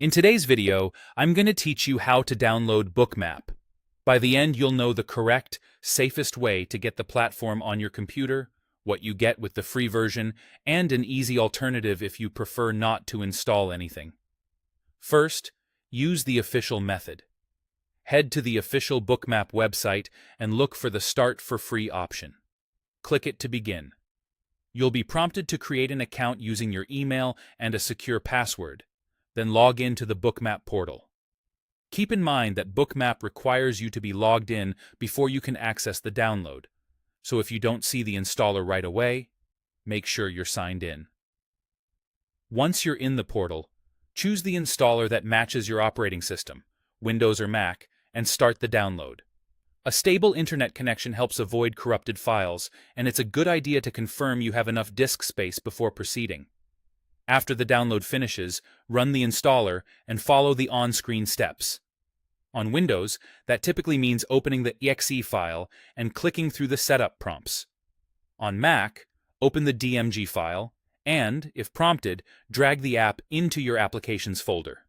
In today's video, I'm going to teach you how to download Bookmap. By the end, you'll know the correct, safest way to get the platform on your computer, what you get with the free version, and an easy alternative if you prefer not to install anything. First, use the official method. Head to the official Bookmap website and look for the Start for Free option. Click it to begin. You'll be prompted to create an account using your email and a secure password. Then log in to the Bookmap portal. Keep in mind that Bookmap requires you to be logged in before you can access the download, so if you don't see the installer right away, make sure you're signed in. Once you're in the portal, choose the installer that matches your operating system, Windows or Mac, and start the download. A stable internet connection helps avoid corrupted files, and it's a good idea to confirm you have enough disk space before proceeding. After the download finishes, run the installer and follow the on-screen steps. On Windows, that typically means opening the exe file and clicking through the setup prompts. On Mac, open the DMG file and, if prompted, drag the app into your Applications folder.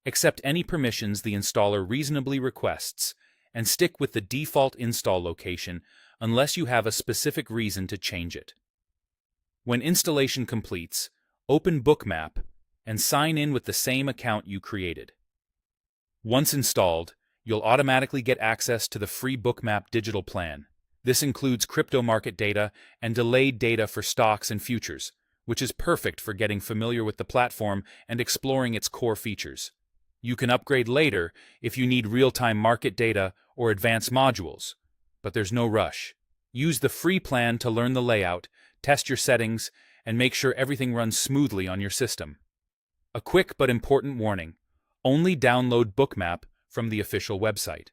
Accept any permissions the installer reasonably requests and stick with the default install location unless you have a specific reason to change it. When installation completes, open Bookmap and sign in with the same account you created. Once installed, you'll automatically get access to the free Bookmap digital plan. This includes crypto market data and delayed data for stocks and futures, which is perfect for getting familiar with the platform and exploring its core features. You can upgrade later if you need real-time market data or advanced modules, but there's no rush. Use the free plan to learn the layout, test your settings, and make sure everything runs smoothly on your system. A quick but important warning: only download Bookmap from the official website.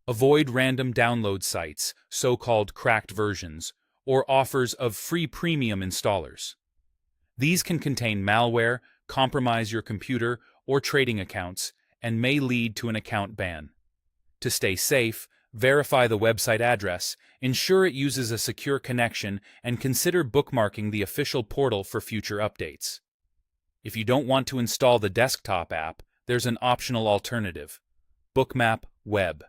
Avoid random download sites, so-called cracked versions, or offers of free premium installers. These can contain malware, compromise your computer or trading accounts, and may lead to an account ban. To stay safe, verify the website address, ensure it uses a secure connection, and consider bookmarking the official portal for future updates. If you don't want to install the desktop app, there's an optional alternative: Bookmap Web.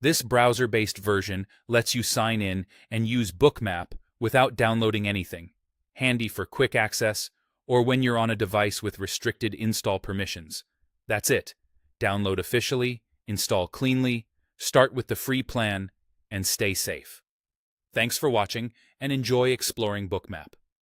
This browser-based version lets you sign in and use Bookmap without downloading anything, handy for quick access or when you're on a device with restricted install permissions. That's it. Download officially, install cleanly, start with the free plan, and stay safe. Thanks for watching and enjoy exploring Bookmap.